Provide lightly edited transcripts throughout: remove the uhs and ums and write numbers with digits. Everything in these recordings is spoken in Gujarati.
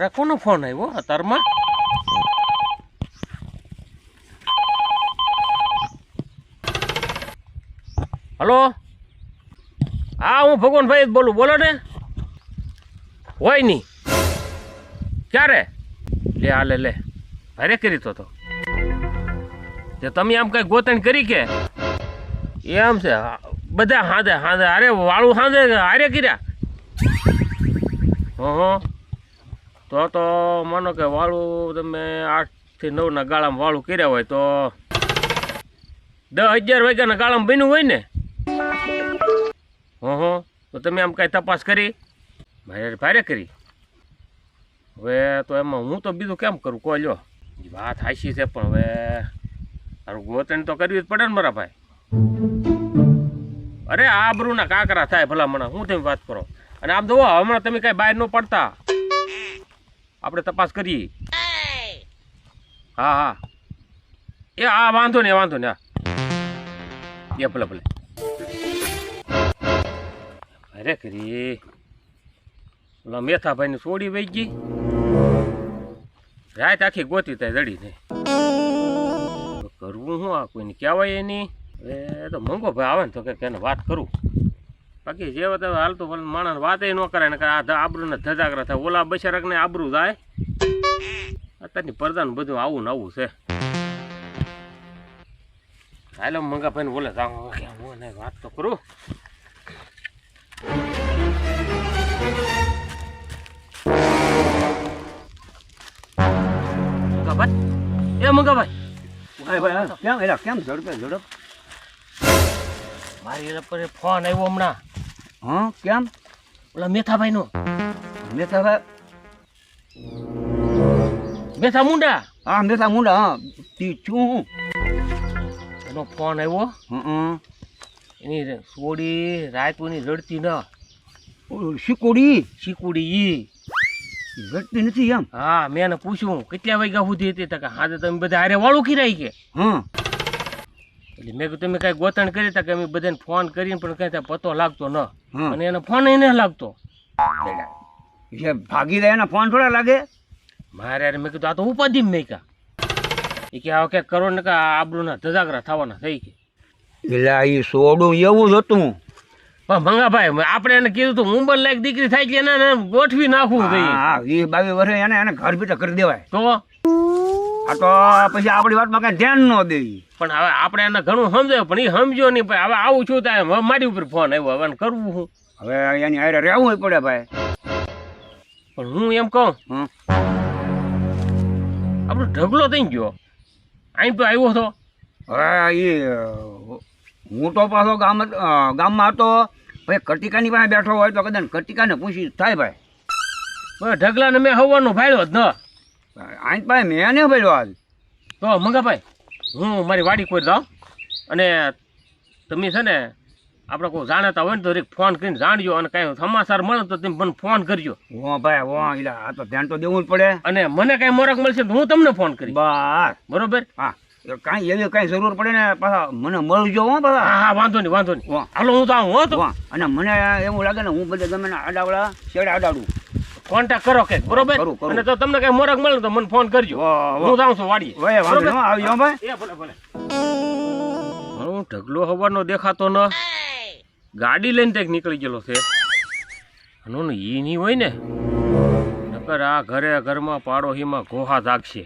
અરે કોનો ફોન આવ્યો અત્યારમાં? હલો, હા હું ભગવાનભાઈ જ બોલું, બોલો ને. હોય નહીં ક્યારે? લે આ લે ભારે કરી તો તે તમે આમ કઈ ગોતણ કરી કે એમ છે? બધા હાંધે હાંધે અરે વાળું હાંધે હારે કર્યા. તો માનો કે વાળું તમે 8 થી 9 ના ગાળામાં વાળું કર્યા હોય તો 10-11 વાગ્યાના ગાળામાં બન્યું હોય ને. તો તમે આમ કાંઈ તપાસ કરી? ભારે કરી. હવે તો એમાં હું તો બીજું કેમ કરું કહો લ્યો. વાત હાચી છે પણ હવે તારું ગોતણ તો કરવી જ પડે ને મારા ભાઈ. અરે આબરૂના કાકરા થાય ભલા મને, હું તમે વાત કરો. અને આમ જોવો હમણાં તમે કાંઈ બહાર ન પડતા, આપણે તપાસ કરીએ. હા એ હા વાંધો ને હા એ ભલે અરે કરી ઓલા મેથાભાઈને છોડી વહી ગઈ. રાત આખી ગોતી થાય જડી નહીં. કરવું શું આ કોઈને કહેવાય નહીં. એ તો મંગો ભાઈ આવે ને તો કે એને વાત કરું. બાકી જે વાત હાલતું ભલે માણસ વાત ન કરે ને કે આ આબરૂને ધજાગરા થાય. ઓલા બચારાકને આબરૂ જાય. અત્યારની પડદાનું બધું આવું ને આવું છે. હાલો મંગા ભાઈને બોલે હું વાત તો કરું. એ મંગાભાઈ કેમ ઝડપ મારી પર ફોન આવ્યો હમણાં. હા કેમ? ઓલા મેથાભાઈ નો. મેથાભાઈ મેથા મુંડા? હા મેથા મુંડા. હા શું એનો ફોન આવ્યો. એની સોડી રાતની રડતી ના. શીકુડી ઈ રડતી નથી એમ? હા મેં એને પૂછ્યું કેટલા વાગ્યા સુધી હતી તો કે હા તમે બધા હારે વાળું ખીરાઈ કે. એટલે મેં કીધું તમે કઈ ગોતણ કરી તા કે અમે બધાને ફોન કરીને પણ કઈ પતો લાગતો ન. અને એને ફોન એને લાગતો. ભાગી રહ્યા એના ફોન થોડા લાગે મારે. મેં કીધું આ તો ઉપાધિ મેં કા એ કે આવો ક્યાંક કરો ને કે આબરૂના ધજાગરા થવાના થઈ કે. એટલે એ સોડું એવું જ હતું. પણ મંગાભાઈ આપણે એને કીધું તું મુંબઈ લાયક દીકરી થાય છે એને ગોઠવી નાખવું જોઈએ. 20-22 વર્ષે એને ઘર ભીટર કરી દેવાય. તો આ તો પછી આપણી વાતમાં કઈ ધ્યાન ન દે. પણ હવે આપણે એને ઘણું સમજાવ્યું પણ એ સમજ્યો નહીં. ભાઈ હવે આવું છું તો મારી ઉપર ફોન આવ્યો, હવે કરવું શું? હવે એની હારે રહેવું પડે ભાઈ. પણ હું એમ કહું આપણો ઢગલો થઈ ગયો અહીં તો આવ્યો હતો. હવે એ હું તો પાછો ગામમાં હતો. ભાઈ કટિકાની પાસે બેઠો હોય તો કદાચ કટિકાને પૂછી થાય ભાઈ. ઢગલાને મેં હવાનો ભાડ્યો જ ન. આજ પાસે મેં ને ભાડ્યો આજ. તો મંગાભાઈ હું મારી વાડી કોઈ જાઉં અને તમે છે ને આપણે કોઈ જાણતા હોય ને તો ફોન કરીને જાણજો. અને કાંઈ સમાચાર મળે તો તમે મને ફોન કરજો. ભાઈ આ તો ધ્યાન તો દેવું જ પડે. અને મને કાંઈ મોરક મળશે તો હું તમને ફોન કરીશ. બસ બરોબર. હા કાંઈ એવી કાંઈ જરૂર પડે ને પાછા મને મળજો. પાછા હા વાંધો નહીં હાલો હું તો આવું તો. અને મને એવું લાગે ને હું બધે ગમે આડાવડા શેડા આડાડું કોન્ટેક્ટ કરો કે બરોબર. અને તો તમને કઈ મોરક મળે તો મને ફોન કરજો. હું જાઉં છું વાડી. આવજો ભાઈ. ભલે હું ઢગલો હવાનો દેખાતો ન. ગાડી લઈને ત્યાં નીકળી ગયેલો છે. અને ઈ નહીં હોય ને નકર આ ઘરમાં પાડોશીમાં ગોહા જાગશે.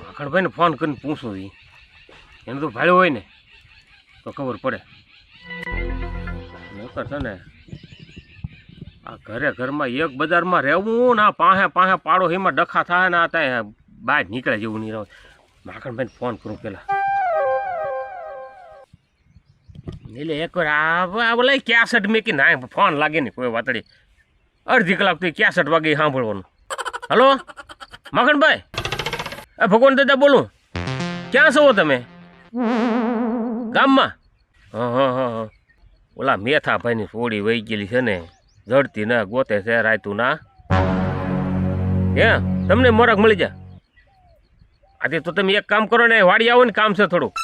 માખણભાઈ ને ફોન કરીને પૂછું એને તો ભાડ્યો હોય ને તો ખબર પડે. નકર છે ને આ ઘરમાં એક બજારમાં રહેવું ને પાહે પાડોશીમાં ડખા થાય ને આ ત્યાં બહાર નીકળે જેવું નહીં રહે. માખણભાઈને ફોન કરું પેલા. એટલે એક વાર આ બોલાય 61 મેં કે ના ફોન લાગે ને કોઈ વાતડી. અડધી કલાક તો 61 વાગે સાંભળવાનું. હલો માખણભાઈ, ભગવાન દાદા બોલું. ક્યાં છો તમે? ગામમાં? હા ઓલા મેથાભાઈની સોડી વહી ગયેલી છે ને જડતી ના ગોતે છે રાયતું ના. તમને મોરક મળી જા. આજે તો તમે એક કામ કરો ને વાડી આવો ને કામ છે થોડુંક.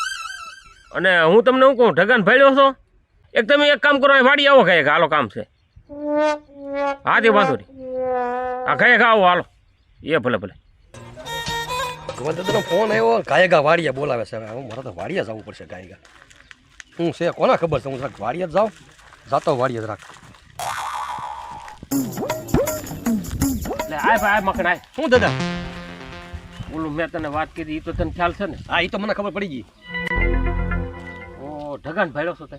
અને હું તમને શું કહું ઢગાને ભાડ્યો છો એક તમે એક કામ કરો વાડી આવો કાંઈ હાલો કામ છે. હા તે વાંધો નહીં આ કઈ આવો હાલો એ ભલે ભલે ગવર્ધનનો ફોન આવ્યો ગાયગા વાડિયા બોલાવે છે હવે મારે તો વાડિયા જવું પડશે ગાયગા હું છે કોના ખબર છે હું જરાક વાડિયા જ જાઉં જાતો વાડિયા જ રાખ એટલે આય ભાઈ આય મખણ આય શું દાદા ઓલું મેં તને વાત કીધી એ તો તને ખ્યાલ છે ને હા એ તો મને ખબર પડી ગઈ ઓ ઢગાન ભાડ્યો છો તે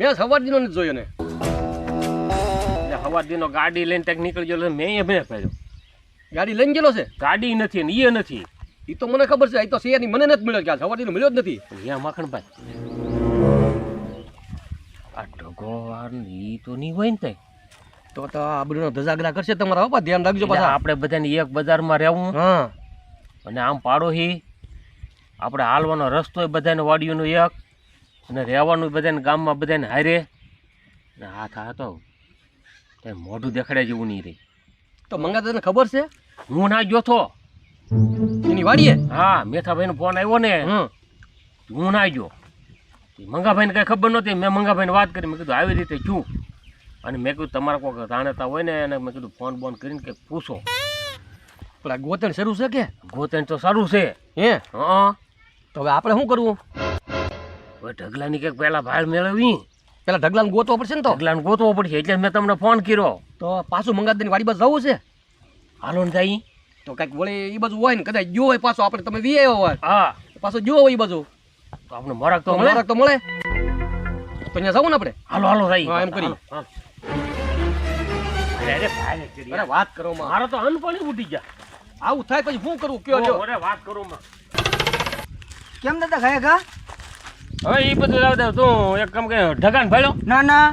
મેં સવારદીનો નથી જોયો ને એટલે હવારદીનો ગાડી લઈને ત્યાં નીકળી ગયો મેં એ મેં ભાડ્યો ગાડી લઈને ગયેલો છે ગાડી નથી ને એ નથી એ તો મને ખબર છે એ તો શેરની મને નથી મળ્યો ક્યાં સવારદીનો મળ્યો જ નથી અહીંયા મખણભાઈ આ ઢગો વાર ઈ તો નહીં હોય ને તઈ તો આબરૂનો ધજાગરા કરશે તમારા બાપા ધ્યાન રાખજો એટલે પાછા આપણે બધાને એક બજારમાં રહેવું હા અને આમ પાડોશી આપણે હાલવાનો રસ્તો બધાને વાડીઓનો એક અને રહેવાનું બધાને ગામમાં બધાને હારે ને હાથ હાથો તે મોઢું દેખાડ્યા જેવું નહીં રહી તો મંગાતાને ખબર છે હું ના ગયો તો એની વાડીએ હા મેઠાભાઈનો ફોન આવ્યો ને હું ના ગયો મંગાભાઈને કાંઈ ખબર નહોતી મેં મંગાભાઈને વાત કરી મેં કીધું આવી રીતે છું અને મેં કીધું તમારા કોઈ જાણતા હોય ને એને મેં કીધું ફોન બોન કરીને કે પૂછો પેલા ગોતણ શરૂ છે કે ગોતણ તો સારું છે હે હા તો હવે આપણે શું કરવું હવે ઢગલાની કંઈક પહેલાં ભાડ મેળવી પેલા ઢગલાને ગોતવો પડશે ને તો ઢગલાને ગોતવો પડશે એટલે મેં તમને ફોન કર્યો તો પાછું મંગાતાની વાડી બાજુ જવું છે હાલો ને જાય તો કંઈક વળી એ બાજુ હોય ને કદાચ ગયો હોય પાછો આપણે તમે વી આવ્યો હોય હા પાછો ગયો હોય એ બાજુ તો આપણે મોરાક તો તો મળે તો મળે તો અહીંયા જવું ને આપણે હાલો હાલો જાય હા, એમ કરીએ. અરે ભાઈ અરે વાત કરો માં મારો તો અનપણી ઉઠી ગયા આવું થાય પછી શું કરવું કયો લ્યો અરે વાત કરું માં કેમ દાદા ગાયગા હવે એ બધું લાવ દે તું એક કામ કે ઢગાન ભાડ્યો ના ના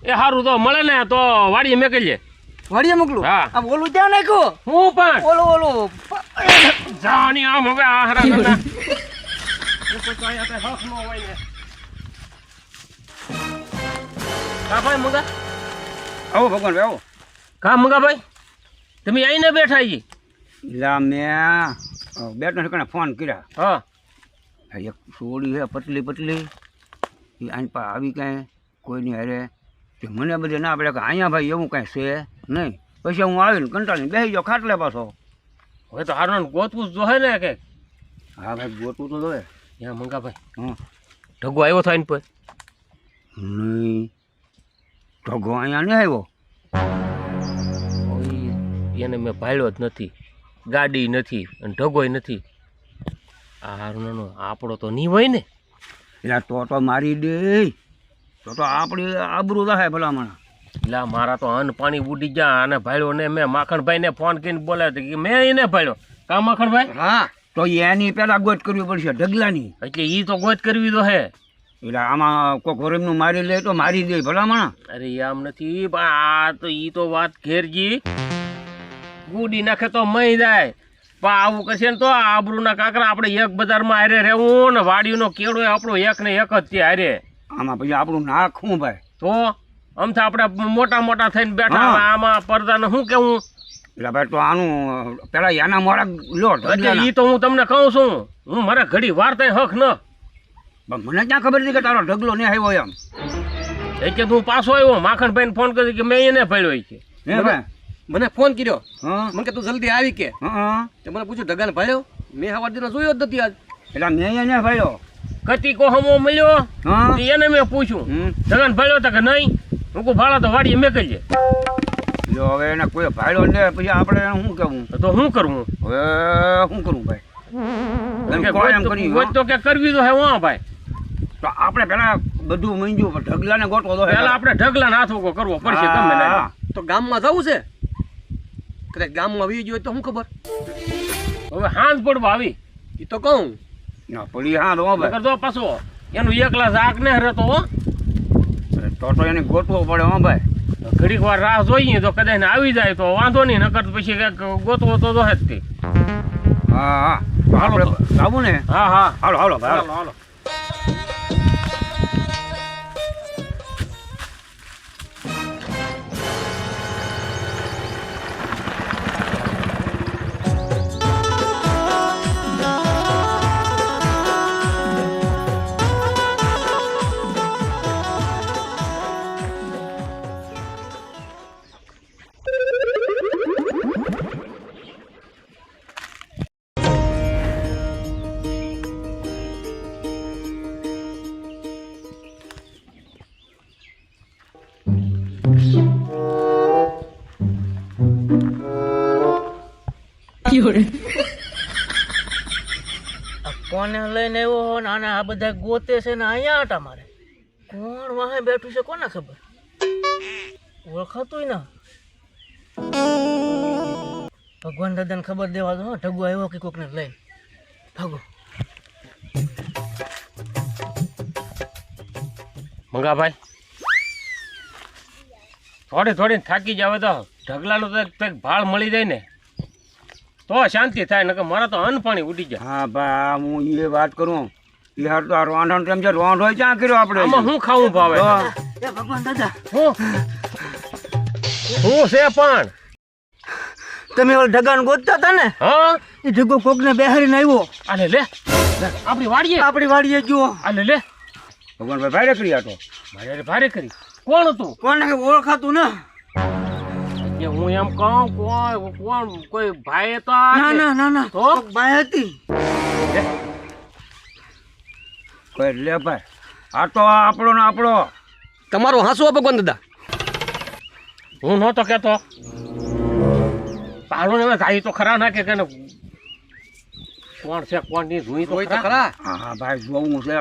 એ સારું તો મળે ને તો વાડીએ મેકલીએ વાડીએ મોકલું હા. આ ઓલું ત્યાં નાખ્યું હું પણ ઓલું જાની આમ હવે આ હરા કરના એ તો અહીંયા તે હક નો હોય ને કા ભાઈ મંગા આવો ભગવાન આવો કા મંગા ભાઈ તમે આઈને બેઠા છી લા મેં બેટનો ઠેકાણે ફોન કર્યા હા એક સોડી છે પતલી પતલી એ આની પાસે આવી કાંઈ કોઈની હારે કે મને બધે ના પડે કે અહીંયા ભાઈ એવું કાંઈ છે નહીં પછી હું આવીને કંટાળીને બેસી જાઉં ખાટલે પાછો હવે તો હારું ગોતવું જ જોહે ને કે હા ભાઈ ગોતવું તો જોઈએ ત્યાં મંગા ભાઈ હં ઢગો આવ્યો થાય ને પર નહીં ઢગો અહીંયા નહીં આવ્યો એને મેં ભાડ્યો જ નથી ગાડી નથી અને ઢગોય નથી આ હારુનો આપણો તો નહીં હોય ને એટલે તો મારી દે તો આપણી આબરૂ રહે ભલામણ એટલે મારા તો અન્ન પાણી ઉડી ગયા અને ભાડ્યો ને મેં માખણભાઈને ફોન કરીને બોલાવ્યો કે મેં એને ભાડ્યો કા માખણભાઈ હા તો એની પહેલાં ગોત કરવી પડશે ઢગલાની એટલે એ તો ગોત કરવી તો હે એટલે આમાં કોઈક વરમનું મારી લે તો મારી દે ભલામણ અરે આમ નથી પણ આ તો ઈ તો વાત ઘેરજી ગુડી નાખે તો મહી જાય પણ આવું કરશે ને તો આબરૂના કાકરા આપણે એક બજારમાં હારે રહેવું ને વાડીનો કેળો આપણો એક ને એક જ તે હારે આમાં પછી આપણું નાખવું ભાઈ તો આમથી આપણે મોટા મોટા થઈને બેઠા હા. આમાં પડદાને શું કેવું એટલે ભાઈ તો આનું પેલા એના મોડા લો એટલે ઈ તો હું તમને કહું છું હું મારે ઘડી વાર થાય હક ન મને ક્યાં ખબર હતી કે તારો ઢગલો નહીં આવ્યો એમ એટલે તું પાછો આવ્યો માખણભાઈને ફોન કર્યો કે મેં એને પડ્યો છે હે ભાઈ મને ફોન કર્યો હા મને કે તું જલ્દી આવી કે હા તે મને પૂછ્યું ઢગાને ભાડ્યો મેં સવારદીનો જોયો જ નથી આજ એટલે મેં એને ભાઈયો કતી કોહમો મળ્યો હા તો એને મેં પૂછ્યું જગન ભાડ્યો તો કે નહીં હું કહું ભાડા તો વાડીએ મેકલીએ જો હવે એને કોઈ ભાઈડો ને પછી આપણે શું કહેવું તો શું કરવું હવે શું કરવું ભાઈ એમ કે કહો એમ કરી ગોત તો કે કરવી તો હે વાં ભાઈ તો આપણે પેલા બધું મંજ્યું પણ ઢગલાને ગોઠવો તો પહેલા આપણે ઢગલા હાથ ઉભો કરવો પડશે ગમે તે. હા. તો ગામમાં જવું છે કદાચ ગામમાં આવી ગયો હોય તો શું ખબર હવે હાથ પડવા આવી એ તો કહું ના પડી હા તો ભાઈ નકર તો પાછો એનું એકલા જાગ ને રહેતો હો તો એને ગોઠવો પડે હો ભાઈ ઘડીક વાર રાહ જોઈએ તો કદાચ ને આવી જાય તો વાંધો નહીં નકર તો પછી કંઈક ગોતવો તો દોહે જ તે. હા હા તો આપણે આવું ને હા હા હાલો હાલો ભાઈ હાલો. હાલો હાલો કોને લઈને આવ્યો હો ને આને આ બધા ગોતે છે ને અહીંયા આટા મારે કોણ વાહે બેઠું છે કોને ખબર ઓળખાતું ના ભગવાન દાદાને ખબર દેવા દો ઢગુ આવ્યો કે કોકને લઈને ભાગો મંગાભાઈ થોડી થાકી જાવે તો ઢગલાનું તો કંઈક ભાળ મળી જાય ને તો શાંતિ થાય નકર મારા તો અન્ન પાણી ઉડી જાય. હા ભાઈ હું એ વાત કરું યાર તો આ રોંઢાનો ટાઈમ છે રોંઢો ક્યાં કર્યો આપણે આમાં હું ખાવું ભાવે તો એ ભગવાન દાદા હું છે પણ તમે ઓલા ઢગાને ગોતતા હતા ને હા એ ઢગો કોકને બેહારીને આવ્યો આલે લે આપણી વાડીએ આપણી વાડીએ જુઓ આલે લે ભગવાનભાઈ ભાઈ કરી આટો ભારે કરી કોણ હતું કોને ઓળખાતું ને કે હું એમ કહું કોણ કોઈ ભાઈ તો ના ના ના ના તો? કોક બાઈ હતી કોઈ લે ભાઈ આ તો આપણો ને આપણો તમારો હાંસવો ભગવાન દાદા હું નહોતો કેતો પાડો ને ગાઈ તો ખરા ના કે ને કોણ છે કોણ ની જોઈ તો કોઈ તો ખરા ખરા હા ભાઈ જોવું છે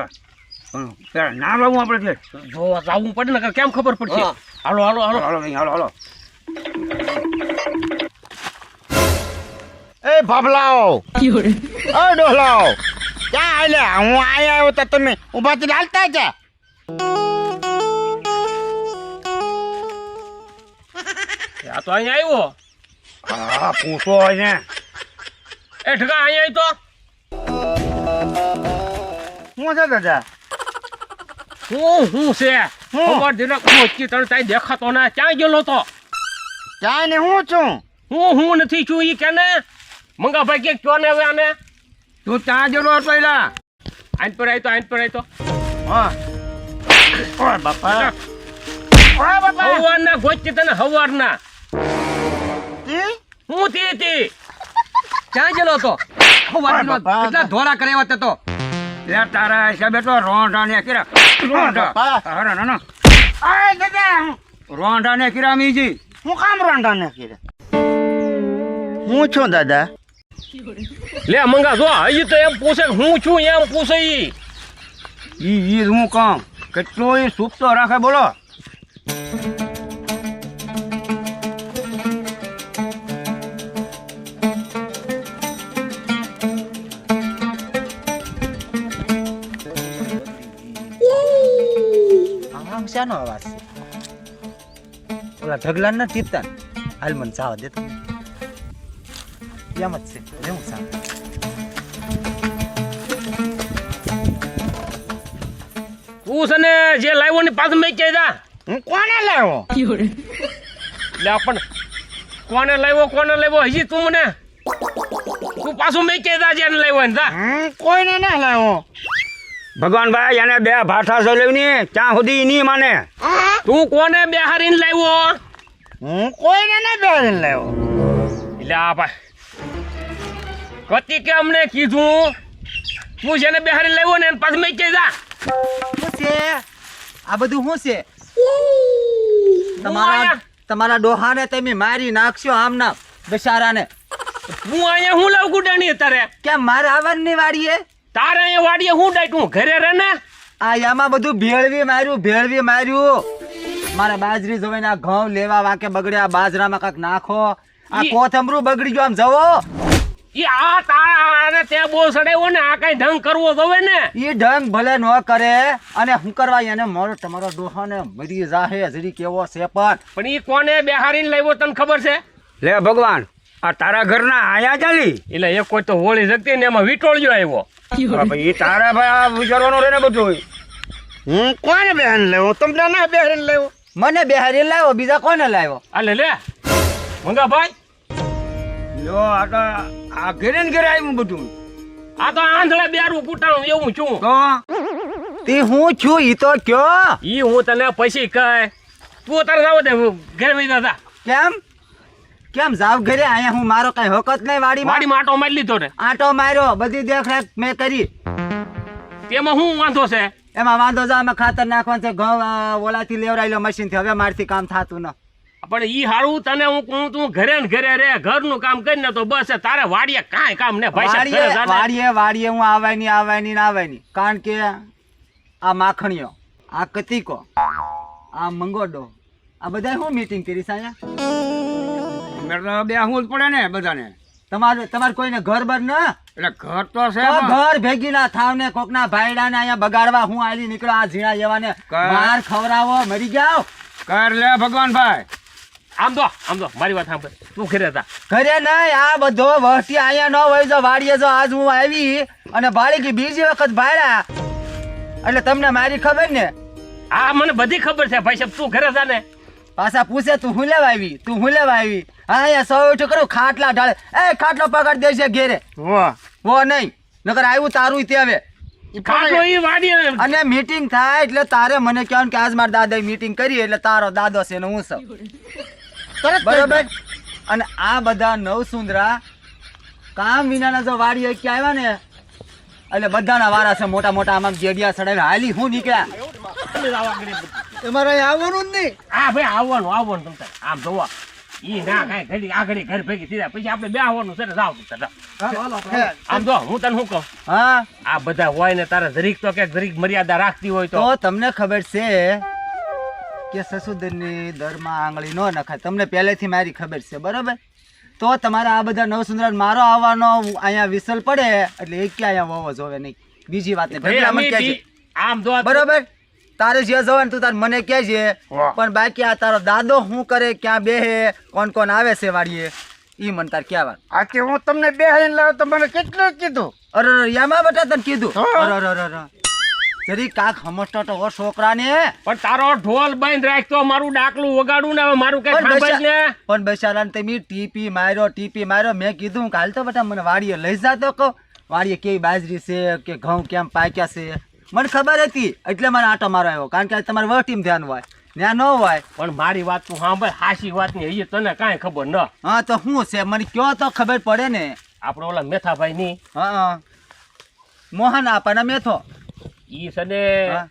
પણ પેલા ના લાવું આપણે છે જોવા જવું પડે ને કેમ ખબર પડશે હા. હાલો હાલો હાલો હાલો ભાઈ હાલો હાલો એ ભાભલાઓ ઓ ડોહલાઓ ક્યાં આલ્યા હું આયા આવ્યો તો તમે ઊભા થી હાલતા છે આ તો અહીંયા આવ્યો હા પૂછો ને એ ઠગા અહીંયા હું છે દાદા હું છે ખબર દિને કોચી તણ તાઈ દેખાતો ના ક્યાં ગયેલો તો ક્યાંય ને હું છું હું નથી છું ઈ કેને મંગાભાઈ કે ક્યો ને હવે આને તું ત્યાં જરો પહેલા આઈન પર આઈ તો હા ઓય બાપા ઓય બાપા હવારના ગોચી તને હવારના તી હું તી ક્યાં ગયેલો હતો બાપા. કેટલા ધોળા કર્યા તે તો લે તારા હિસાબે તો રોંઢા ને કિરા રોંઢા બાપા. અરે ના ના આય દાદા રોંઢા ને કિરા મીજી હું કામ રાંધા ને કીધે હું છું દાદા લે મંગા જો હજી તો એમ પૂછે કે હું છું એમ પૂછે ઈ ઈ હું કામ કેટલો ઈ સુપતો રાખે બોલો આમ શાનો અવાજ છે ઓલા ઢગલા ના ટીપતા હાલ મને ચાવા દે તમે એમ જ છે લેવું સાવ તું છે ને જે લાવ્યો ને પાછું મેં જા હું કોને લાવ્યો લે પણ કોને લાવ્યો હજી તું મને તું પાછું મેં જા જેને લાવ્યો ને જા કોઈને ના લાવ્યો ભગવાનભાઈ એને બે ભાઠા ચલાવીને ત્યાં સુધી નહીં માને તું કોને બેહારીને લાવ્યો હું કોઈને ના બેરીને લાવ્યો એટલે આ ભાઈ કતી કે અમને કીધું તું જેને બેહારીને લાવ્યો ને એને પાછું મેં જા શું છે આ બધું શું છે આયા? તમારા ડોહાને તમે મારી નાખશો આમ ના બિચારાને હું અહીંયા હું લાવ ગુડાણી અત્યારે કેમ મારે આવવાની વાડીએ તારે અહીંયા વાડીએ હું ડાયટું ઘરે રહે ને આ આમાં બધું ભેળવી માર્યું મારે બાજરી જોવે ને આ ઘઉં લેવા વાકે બગડ્યા બાજરામાં કાંક નાખો આ કોથમરું બગડી ગયો આમ જવો ઈ આ તારે તે બહુ સડાયો ને આ કઈ ઢંગ કરવો જોવે ને ઈ ઢંગ ભલે ન કરે અને હું કરવા એને મારો તમારો ડોહાને મરી જાહે જરી કેવો છે પણ ઈ કોને બેહારીને લાવ્યો તને ખબર છે લે ભગવાન આ તારા ઘરના આયા ચાલી એટલે એક કોઈ તો હોળી જગતી ને એમાં વિટોળ્યો આવ્યો એ તારા ભાઈ આ વિચારવાનું રહે ને બધું હું કોને બેરીને લાવ્યો તમને ના બેરીને લાવ્યો મને બેહારી લાવ્યો બીજા કોને લાવ્યો આલે લે મંગાભાઈ લો આ ઘરે ને ઘરે આવ્યું બધું આ તો આંધળા બેરું કુટાણું એવું છું તો તે હું છું ઈ તો કયો ઈ હું તને પછી કહે તું તારે જાવ દે ઘરે વઈ જા કેમ જાવ ઘરે અહીંયા હું મારો કઈ હકત નહીં વાડીમાં વાડીમાં આટો મારી લીધો ને આંટો માર્યો બધી દેખરેખ મેં કરી તેમાં હું વાંધો છે એમાં વાંધો જા અમે ખાતર નાખવાનું છે ઘઉં ઓલાથી લેવડાવી લો મશીન થી હવે મારથી કામ થાતું ન પણ ઈ હારું તને હું તું ઘરે ને ઘરે રે ઘરનું કામ કરીને તો બસ તારે વાડીએ કાંઈ કામ ને ભાઈ સાહેબ ઘરે જાને. વાડીએ હું આવાય ની કારણ કે આ માખણીઓ, આ કતીકો, આ મંગોડો, આ બધા હું મીટિંગ કરી સાયા? બે હું જ પડે ને બધાને. તમારે કોઈને ઘર બર ન એટલે ઘર તો છે તો પણ ઘર ભેગી ના થાવ ને કોકના ભાઈડા ને અહીંયા બગાડવા હું આલી નીકળો આ ઝીણા જેવાને માર ખવરાવો મરી જાવ. કર લે ભગવાનભાઈ. આમ તો મારી વાત સાંભળ, તું ઘરે જા. ઘરે નહીં, આ બધો વહટી અહીંયા ન હોય જો વાડીએ જો આજ હું આવી અને ભાળી ગઈ બીજી વખત ભાડ્યા એટલે તમને મારી ખબર ને. હા મને બધી ખબર છે ભાઈ સાહેબ, તું ઘરે જા ને. પાછા પૂછે તું હું લેવા આવી હા અહીંયા સૌ ઉઠું કરું ખાટલા ઢાળે એ ખાટલો પકડ દેશે ઘેરે વો નહીં નકર આવ્યું તારું તે હવે. ખાટલો ઈ વાડીએ અને મીટિંગ થાય એટલે તારે મને કહેવાનું કે આજ મારા દાદાએ મીટિંગ કરી એટલે તારો દાદો છે ને હું સૌ બરોબર. અને આ બધા નવસુંદરા કામ વિનાના જો વાડીએ કે આવ્યા ને એટલે બધાના વારા છે મોટા મોટા આમાં જેડિયા સડાવી હાલી હું નીકળ્યા. તમારે અહીં આવવાનું જ નહીં. હા ભાઈ આવવાનું તમ તારે. આમ જોવા ઈ ના કાંઈ ઘડી આ ઘડી ઘર ભેગી થયા પછી આપણે બે આવવાનું છે ને જાવ તું તારે. આમ જો હું તને શું કહું, હા આ બધા હોય ને તારે જરીક તો કે જરીક મર્યાદા રાખતી હોય તો. તો તમને ખબર છે કે સસુદરની દરમાં આંગળી નો નખાય, તમને પહેલેથી મારી ખબર છે બરોબર. તો તમારે આ બધા નવસુંદરા મારો આવવાનો અહીંયા વિસલ પડે એટલે એક ક્યાં અહીંયા વવો જોવે નહીં. બીજી વાત ભાઈ નહીં અમે કહેજે આમ જો બરોબર. તારે જે જવાનું તું તાર મને કહેજે પણ બાકી આ તારો દાદો શું કરે ક્યાં બેહે કોણ કોણ આવે છે વાડીએ ઈ મને તાર કહેવાનું. આથી હું તમને બેહાઈને લાવ્યો તો મને કેટલું કીધું. અરે યામાં બેટા તને કીધું અરે જરી કાક સમજતો તો છોકરાને. પણ તારો ઢોલ બંધ રાખતો મારું ડાકલું વગાડું ને હવે મારું કઈ સાંભળ ને. પણ બચારાને તમે ટીપી માર્યો મેં કીધું કે હાલ તો બેટા મને વાડીએ લઈ જાતો કહો વાડીએ કેવી બાજરી છે કે ઘઉં કેમ પાક્યા છે મને ખબર હતી એટલે મને આટો મારો આવ્યો કારણ કે તમારે વટીમાં ધ્યાન હોય ત્યાં ન હોય. પણ મારી વાત તું સાંભળ, હાસી વાત ની હજી તને કાંઈ ખબર ન. હા તો શું છે મને કયો તો ખબર પડે ને. આપણે ઓલા મેથાભાઈ ની હા મોહન આપવાના મેથો ઈ છે ને હા.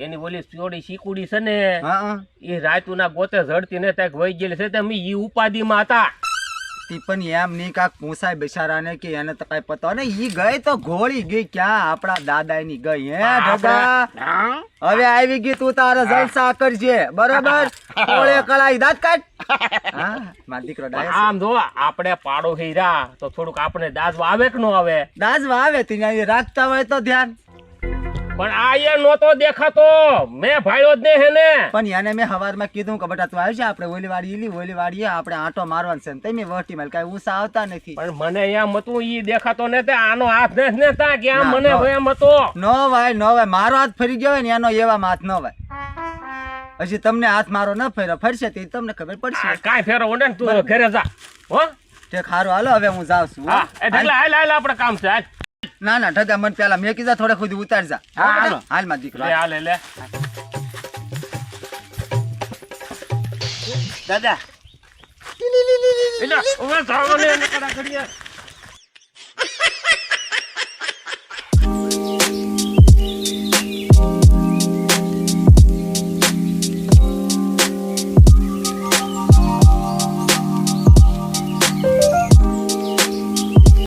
એની ઓલી ચોડી શીકુડી છે ને હા એ રાતુના ગોતે ઝડતી ને ત્યાં વહી ગયેલી છે તેમ ઈ ઉપાધિમાં હતા. તી પણ એમ નહીં કાક પૂછાય બિચારાને કે એને તો કઈ પતો ને ઈ ગઈ તો ઘોડી ગઈ ક્યાં આપણા દાદાની ગઈ હે ઢગા. હવે આવી ગઈ તું તારા જલસા કરજે બરોબર. કોળે કળાઈ દાંત કાઢ. હા મારો દીકરો ડાયો છે. આમ જો આપણે પાડો હીરા તો થોડુંક આપણે દાજવા આવે કે નો આવે. દાજવા આવે તી રાખતા હોય તો ધ્યાન. પણ આ એ નહોતો દેખાતો, મેં ભાઈઓ જ ને હે ને. પણ એને મેં હવારમાં કીધું કે બેટા તું આવશે આપણે ઓલી વાડીએ આપણે આંટો મારવાનો છે ને તમે વટી માં કઈ ઊંસા આવતા નથી. પણ મને એમ હતું ઈ દેખાતો ને તે આનો હાથ ને તા કે આમ મને એમ હતો. નો ભાઈ મારો હાથ ફરી ગયો હોય ને એનો એવા હાથ ન ભાઈ. હજી તમને હાથ મારો ન ફેરો ફરશે તે તમને ખબર પડશે. કાંઈ ફેરો ઓને ને તું ઘરે જા હો. તે ખારું હાલો હવે હું જાઉં છું. હા એ ઢગલા હાલ આપણે કામ છે હાલ. ના ઢગા મને પેલા મેં કીધા થોડે ખુદ ઉતારજા. હાલો. હાલ માં દીકરો લે હાલ લે. દાદા એટલે હવે જાવ ને કડા કરીએ.